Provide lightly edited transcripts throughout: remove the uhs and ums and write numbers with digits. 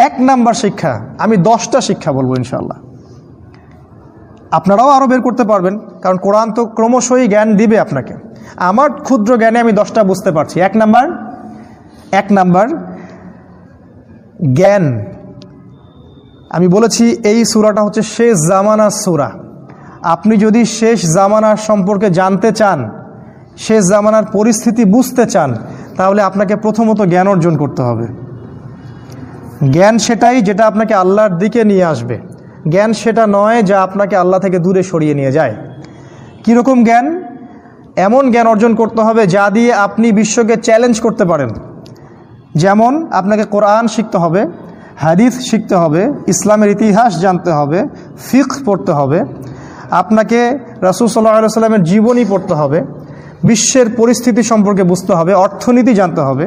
এক নাম্বার শিক্ষা, আমি 10টা শিক্ষা বলবো ইনশাআল্লাহ, আপনারাও আরও বের করতে পারবেন, কারণ কোরআন তো ক্রমশই জ্ঞান দিবে আপনাকে। আমার ক্ষুদ্র জ্ঞানে আমি 10টা বুঝতে পারছি। এক নাম্বার জ্ঞান। আমি বলেছি এই সূরাটা হচ্ছে শেষ জামানার সূরা। আপনি যদি শেষ জামানার সম্পর্কে জানতে চান, শেষ জামানার পরিস্থিতি বুঝতে চান, তাহলে আপনাকে প্রথমত জ্ঞান অর্জন করতে হবে। জ্ঞান সেটাই যেটা আপনাকে আল্লাহর দিকে নিয়ে আসবে। জ্ঞান সেটা নয় যা আপনাকে আল্লাহ থেকে দূরে সরিয়ে নিয়ে যায়। কীরকম জ্ঞান? এমন জ্ঞান অর্জন করতে হবে যা দিয়ে আপনি বিশ্বকে চ্যালেঞ্জ করতে পারেন। যেমন আপনাকে কোরআন শিখতে হবে, হাদিস শিখতে হবে, ইসলামের ইতিহাস জানতে হবে, ফিকহ পড়তে হবে, আপনাকে রাসূল সাল্লাল্লাহু আলাইহি ওয়াসাল্লামের জীবনী পড়তে হবে, বিশ্বের পরিস্থিতি সম্পর্কে বুঝতে হবে, অর্থনীতি জানতে হবে,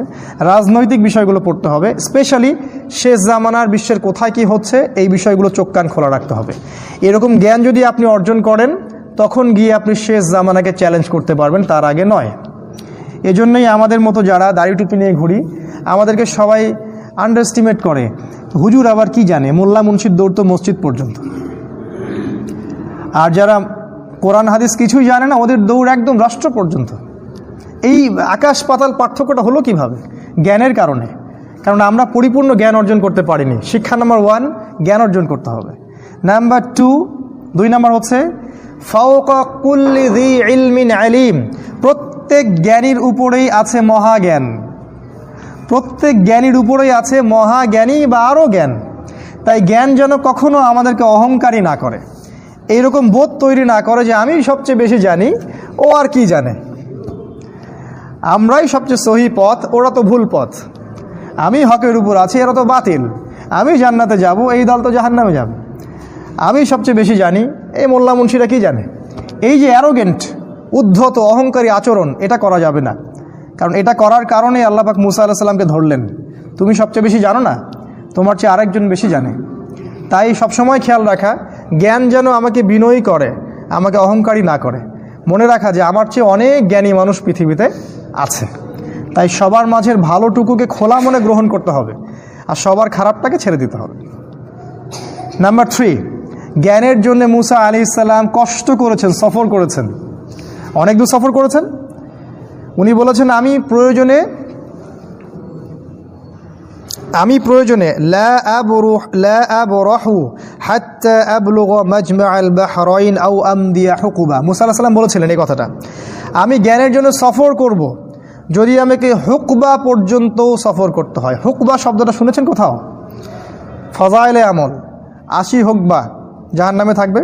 রাজনৈতিক বিষয়গুলো পড়তে হবে, স্পেশালি শেষ জামানার বিশ্বের কোথায় কী হচ্ছে এই বিষয়গুলো চোখ কান খোলা রাখতে হবে। এরকম জ্ঞান যদি আপনি অর্জন করেন, তখন গিয়ে আপনি শেষ জামানাকে চ্যালেঞ্জ করতে পারবেন, তার আগে নয়। এজন্যই আমাদের মতো যারা দাড়ি টুপি নিয়ে ঘুরি, আমাদেরকে সবাই আন্ডারস্টিমেট করে, হুজুর আবার কি জানে, মোল্লা মুন্সির দৌড় তো মসজিদ পর্যন্ত। আর যারা কোরআন হাদিস কিছুই জানে না, ওদের দৌড় একদম রাষ্ট্র পর্যন্ত। এই আকাশ পাতাল পার্থক্যটা হলো কিভাবে? জ্ঞানের কারণে। কারণ আমরা পরিপূর্ণ জ্ঞান অর্জন করতে পারিনি। শিক্ষা নাম্বার 1, জ্ঞান অর্জন করতে হবে। নাম্বার 2 নাম্বার হচ্ছে ফাওকা কুল্লি যী ইলমিন আলিম। প্রত্যেক জ্ঞানীর উপরেই আছে মহাজ্ঞান। প্রত্যেক জ্ঞানীর উপরেই আছে মহাজ্ঞানী বা আরও জ্ঞান। তাই জ্ঞান যেন কখনো আমাদেরকে অহংকারী না করে, এইরকম বোধ তৈরি না করে যে আমি সবচেয়ে বেশি জানি, ও আর কি জানে, আমরাই সবচেয়ে সহি পথ, ওরা তো ভুল পথ, আমি হকের উপর আছি, এরা তো বাতিল, আমি জান্নাতে যাব, এই দল তো জাহান্নামে যাবে, আমি সবচেয়ে বেশি জানি, এই মোল্লা মুন্সিরা কি জানে। এই যে অ্যারোগেন্ট, উদ্ধত, অহংকারী আচরণ, এটা করা যাবে না। কারণ এটা করার কারণে আল্লাহ পাক মুসা আলাইহিস সালামকে ধরলেন। তুমি সবচেয়ে বেশি জানো না, তোমার চেয়ে আরেকজন বেশি জানে। তাই সবসময় খেয়াল রাখা, জ্ঞান যেন আমাকে বিনয়ী করে, আমাকে অহংকারী না করে। মনে রাখা যে আমার চেয়ে অনেক জ্ঞানী মানুষ পৃথিবীতে আছে। তাই সবার মাঝের ভালোটুকুকে খোলা মনে গ্রহণ করতে হবে, আর সবার খারাপটাকে ছেড়ে দিতে হবে। নাম্বার 3, জ্ঞানের জন্য মুসা আলাইহিস সালাম কষ্ট করেছেন, সফর করেছেন, অনেক দূর সফর করেছেন। উনি বলেছেন আমি প্রয়োজনে লা আবরাহু হাত্তা আবলুগা মাজমাআল বাহরাইন আও আমদিয়া হুকুবা। মুসা আলাইহিস সালাম বলেছিলেন এই কথাটা, আমি জ্ঞানের জন্য সফর করব যদি আমাকে হুকবা পর্যন্ত সফর করতে হয়। হুকবা শব্দটা শুনেছেন কোথাও? ফজাইলে আমল, 80 হুকবা জাহান্নামে থাকবে।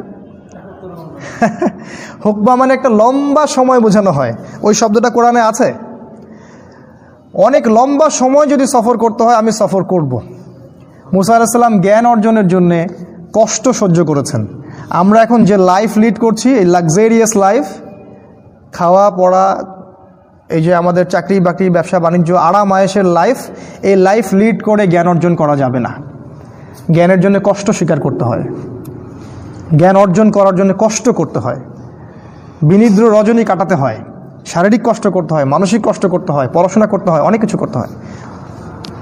হুকবা মানে একটা লম্বা সময় বোঝানো হয়, ওই শব্দটা কোরআনে আছে। অনেক লম্বা সময় যদি সফর করতে হয়, আমি সফর করব। মুসা আলাইহিস সালাম জ্ঞান অর্জনের জন্যে কষ্ট সহ্য করেছেন। আমরা এখন যে লাইফ লিড করছি, এই লাক্সারিয়াস লাইফ, খাওয়া পড়া, এই যে আমাদের চাকরি বাকরি, ব্যবসা বাণিজ্য, আরাম আয়েশের লাইফ, এই লাইফ লিড করে জ্ঞান অর্জন করা যাবে না। জ্ঞানের জন্য কষ্ট স্বীকার করতে হয়, জ্ঞান অর্জন করার জন্য কষ্ট করতে হয়, বিনিদ্র রজনী কাটাতে হয়, শারীরিক কষ্ট করতে হয়, মানসিক কষ্ট করতে হয়, পড়াশোনা করতে হয়, অনেক কিছু করতে হয়।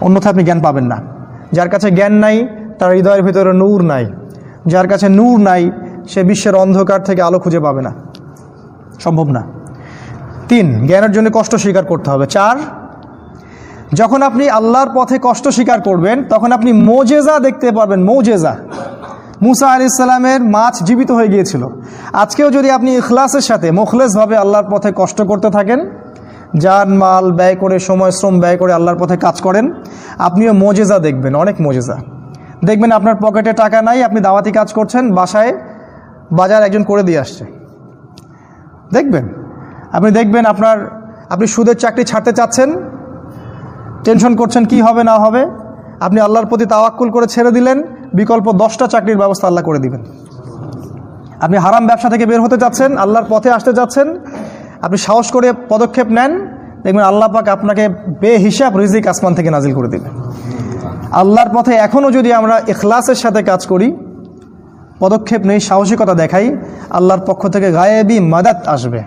অন্যথায় আপনি জ্ঞান পাবেন না। যার কাছে জ্ঞান নাই, তার হৃদয়ের ভিতরে নূর নাই। যার কাছে নূর নাই, সে বিশ্বের অন্ধকার থেকে আলো খুঁজে পাবে না, সম্ভব না। 3, জ্ঞানের জন্য কষ্ট স্বীকার করতে হবে। 4, যখন আপনি আল্লাহর পথে কষ্ট স্বীকার করবেন, তখন আপনি মোজেজা দেখতে পারবেন। মোজেজা, মুসা আলাইহিস সালামের মাছ জীবিত হয়ে গিয়েছিল। আজকেও যদি আপনি ইখলাসের সাথে মুখলেসভাবে আল্লাহর পথে কষ্ট করতে থাকেন, জান মাল ব্যয় করে, সময় শ্রম ব্যয় করে আল্লাহর পথে কাজ করেন, আপনিও মোজেজা দেখবেন, অনেক মোজেজা দেখবেন। আপনার পকেটে টাকা নাই, আপনি দাওয়াতি কাজ করছেন, বাসায় বাজার একজন করে দিয়ে আসছে, দেখবেন। আপনি দেখবেন আপনি সুদের চাকরি ছাড়তে চাচ্ছেন, টেনশন করছেন কি হবে না হবে, আপনি আল্লাহর প্রতি তাওয়াক্কুল করে ছেড়ে দিলেন, বিকল্প 10টা চাকরির ব্যবস্থা আল্লাহ করে দিবেন। আপনি হারাম ব্যবসা থেকে বের হতে চাচ্ছেন, আল্লাহর পথে আসতে যাচ্ছেন, আপনি সাহস করে পদক্ষেপ নেন, দেখবেন আল্লাহ পাক আপনাকে বেহিসাব রিজিক আসমান থেকে নাজিল করে দিবেন। আল্লাহর পথে এখনও যদি আমরা ইখলাসের সাথে কাজ করি, পদক্ষেপ নেই, সাহসিকতা দেখাই, আল্লাহর পক্ষ থেকে গায়েবী মাদাত আসবে,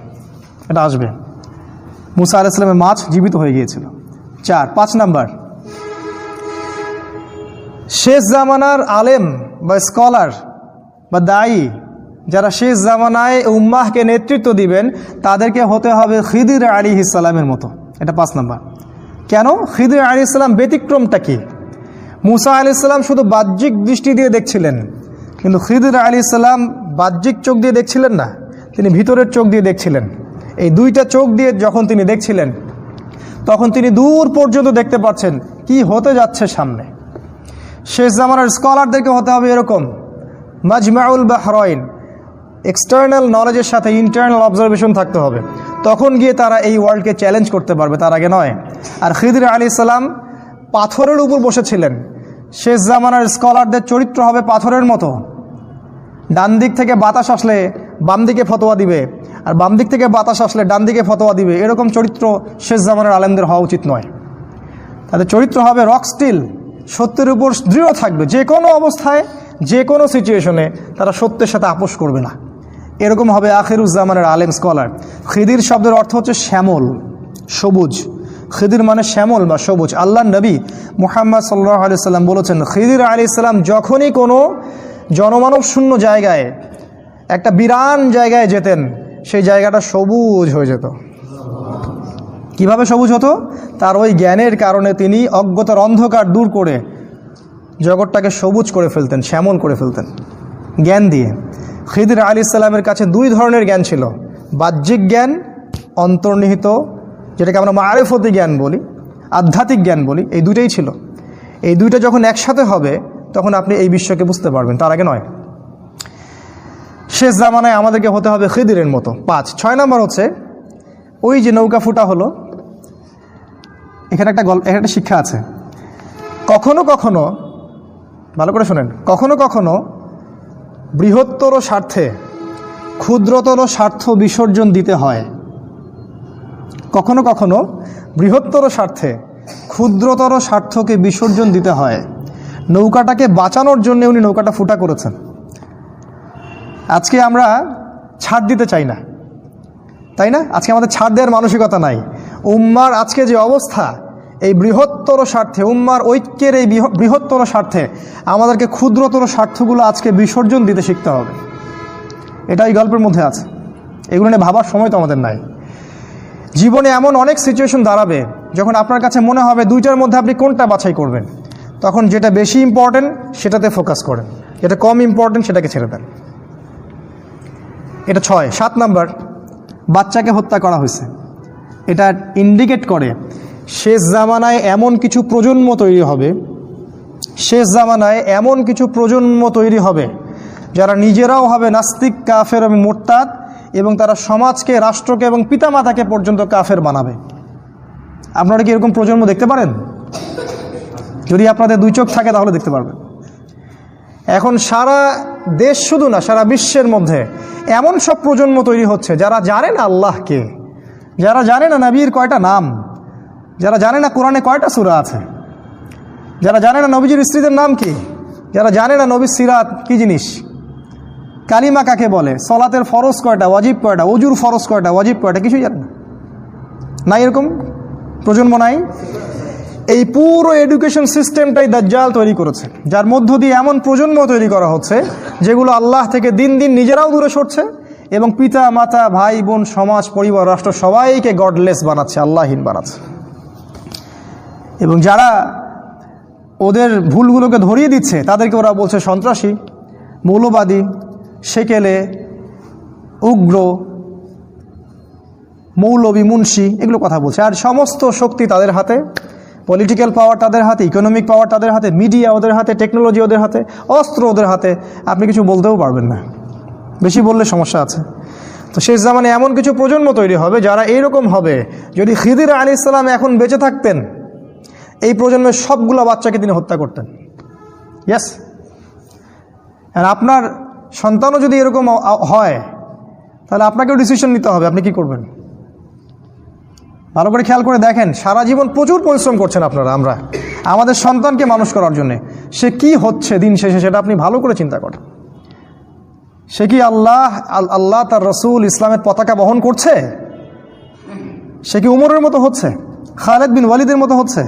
এটা আসবে। মুসা আলাইহিস সালামের মাছ জীবিত হয়ে গিয়েছিল। 5 নাম্বার, শেষ জামানার আলেম বা স্কলার বা দায়ী যারা শেষ জামানায় উম্মাহকে নেতৃত্ব দিবেন তাদেরকে হতে হবে খিদির আলাইহিস সালামের মতো। এটা 5 নাম্বার। কেন? খিদির আলাইহিস সালাম ব্যতিক্রমটা কি? মুসা আলাইহিস সালাম শুধু বাহ্যিক দৃষ্টি দিয়ে দেখছিলেন, কিন্তু খিদির আলাইহিস সালাম বাহ্যিক চোখ দিয়ে দেখছিলেন না, তিনি ভিতরের চোখ দিয়ে দেখছিলেন। এই দুইটা চোখ দিয়ে যখন তিনি দেখছিলেন তখন তিনি দূর পর্যন্ত দেখতে পাচ্ছেন কি হতে যাচ্ছে সামনে। শেষ জামানার স্কলারদেরকে হতে হবে এরকম, মাজমাউল বাহরাইন, এক্সটার্নাল নলেজের সাথে ইন্টারনাল অবজারভেশন থাকতে হবে, তখন গিয়ে তারা এই ওয়ার্ল্ডকে চ্যালেঞ্জ করতে পারবে, তার আগে নয়। আর খিদির আলাইহিস সালাম পাথরের উপর বসেছিলেন। শেষ জামানার স্কলারদের চরিত্র হবে পাথরের মতো, ডান দিক থেকে বাতাস আসলে বাম দিকে ফতোয়া দিবে, আর বাম দিক থেকে বাতাস আসলে ডান দিকে ফতোয়া দিবে। এরকম চরিত্র শেষ জামানার আলেমদের হওয়া উচিত নয়। তাদের চরিত্র হবে রক স্টিল, সত্যের উপর দৃঢ় থাকবে, যে কোনো অবস্থায় যে কোনো সিচুয়েশনে তারা সত্যের সাথে আপোষ করবে না। এরকম হবে আখিরুজ্জামানের আলেম স্কলার। খিদির শব্দের অর্থ হচ্ছে শ্যামল, সবুজ। খিদির মানে শ্যামল বা সবুজ। আল্লাহর নবী মুহাম্মদ সাল্লাল্লাহু আলাইহি সাল্লাম বলেছেন, খিদির আলাইহিস সালাম যখনই কোনো জনমানব শূন্য জায়গায়, একটা বিরান জায়গায় যেতেন, সেই জায়গাটা সবুজ হয়ে যেত। কিভাবে সবুজ হতো? তার ওই জ্ঞানের কারণে তিনি অজ্ঞতার অন্ধকার দূর করে জগৎটাকে সবুজ করে ফেলতেন, শ্যামল করে ফেলতেন জ্ঞান দিয়ে। খিদির আলাইহিস সালামের কাছে 2 ধরনের জ্ঞান ছিল, বাহ্যিক জ্ঞান, অন্তর্নিহিত যেটাকে আমরা মারিফতি জ্ঞান বলি, আধ্যাত্মিক জ্ঞান বলি, এই দুইটাই ছিল। এই দুইটা যখন একসাথে হবে তখন আপনি এই বিশ্বকে বুঝতে পারবেন, তার আগে নয়। শেষ জামানায় আমাদেরকে হতে হবে খিদিরের মতো। 6 নাম্বার হচ্ছে, ওই যে নৌকা ফুটা হলো, এখানে একটা শিক্ষা আছে। কখনো কখনো, ভালো করে শোনেন, কখনো কখনো বৃহত্তর স্বার্থে ক্ষুদ্রতর স্বার্থ বিসর্জন দিতে হয়। কখনো কখনো বৃহত্তর স্বার্থে ক্ষুদ্রতর স্বার্থকে বিসর্জন দিতে হয়। নৌকাটাকে বাঁচানোর জন্য উনি নৌকাটা ফুটা করেছেন। আজকে আমরা ছাড় দিতে চাই না, তাই না? আজকে আমাদের ছাড় দেওয়ার মানসিকতা নাই। উম্মার আজকে যে অবস্থা, এই বৃহত্তর স্বার্থে, উম্মার ঐক্যের এই বৃহত্তর স্বার্থে আমাদেরকে ক্ষুদ্রতর স্বার্থগুলো আজকে বিসর্জন দিতে শিখতে হবে। এটা এই গল্পের মধ্যে আছে। এগুলো নিয়ে ভাবার সময় তো আমাদের নাই। জীবনে এমন অনেক সিচুয়েশন দাঁড়াবে যখন আপনার কাছে মনে হবে দুইটার মধ্যে আপনি কোনটা বাছাই করবেন, তখন যেটা বেশি ইম্পর্টেন্ট সেটাতে ফোকাস করেন, যেটা কম ইম্পর্টেন্ট সেটাকে ছেড়ে দেন। এটা 7 নাম্বার, বাচ্চাকে হত্যা করা হয়েছে। এটা ইন্ডিকেট করে শেষ জামানায় এমন কিছু প্রজন্ম তৈরি হবে, শেষ জামানায় এমন কিছু প্রজন্ম তৈরি হবে যারা নিজেরাও হবে নাস্তিক, কাফের এবং মোরতাদ, এবং তারা সমাজকে, রাষ্ট্রকে এবং পিতামাতাকে পর্যন্ত কাফের বানাবে। আপনারা কি এরকম প্রজন্ম দেখতে পারেন? যদি আপনাদের 2 চোখ থাকে তাহলে দেখতে পারবেন। এখন সারা দেশ শুধু না, সারা বিশ্বের মধ্যে এমন সব প্রজন্ম তৈরি হচ্ছে যারা জানে না আল্লাহকে, যারা জানে না নবীর কয়টা নাম, যারা জানে না কোরআনে কয়টা সূরা আছে, যারা জানে না নবীজির স্ত্রীদের নাম কি, যারা জানে না নবীর সিরাত কি জিনিস, কালিমা কাকে বলে, সলাতের ফরজ কয়টা, ওয়াজিব কয়টা, ওজুর ফরজ কয়টা, ওয়াজিব কয়টা, কিছুই জানে না। নাই এরকম প্রজন্ম নাই? এই পুরো এডুকেশন সিস্টেমটাই দাজ্জাল তৈরি করেছে, যার মধ্য দিয়ে এমন প্রজন্ম তৈরি করা হচ্ছে যেগুলো আল্লাহ থেকে দিন দিন নিজেরাও দূরে সরছে এবং পিতা মাতা, ভাই বোন, সমাজ, পরিবার, রাষ্ট্র সবাইকে গডলেস বানাচ্ছে, আল্লাহহীন বানাচ্ছে। এবং যারা ওদের ভুলগুলোকে ধরিয়ে দিচ্ছে তাদেরকে ওরা বলছে সন্ত্রাসী, মৌলবাদী, সেকেলে, উগ্র, মৌলবী, মুন্সি, এগুলো কথা বলছে। আর সমস্ত শক্তি তাদের হাতে, পলিটিক্যাল পাওয়ার তাদের হাতে, ইকোনমিক পাওয়ার তাদের হাতে, মিডিয়া ওদের হাতে, টেকনোলজি ওদের হাতে, অস্ত্র ওদের হাতে। আপনি কিছু বলতেও পারবেন না, বেশি বললে সমস্যা আছে। তো শেষ জামানে এমন কিছু প্রজন্ম তৈরি হবে যারা এইরকম হবে। যদি খিদির আলাইহিস সালাম এখন বেঁচে থাকতেন, এই প্রজন্মের সবগুলো বাচ্চাকে তিনি হত্যা করতেন। ইয়েস। আর আপনার সন্তানও যদি এরকম হয় তাহলে আপনাকেও ডিসিশন নিতে হবে, আপনি কি করবেন। ভালো করে খেয়াল করে দেখেন, সারা জীবন প্রচুর পরিশ্রম করছেন আপনারা, আমরা আমাদের সন্তানকে মানুষ করার জন্যে। সে কি হচ্ছে দিন শেষে সেটা আপনি ভালো করে চিন্তা করেন। সে কি আল্লাহ তার রসুল ইসলামের পতাকা বহন করছে? সে কি উমরের মতো হচ্ছে? খালেদ বিন ওয়ালিদের মতো হচ্ছে।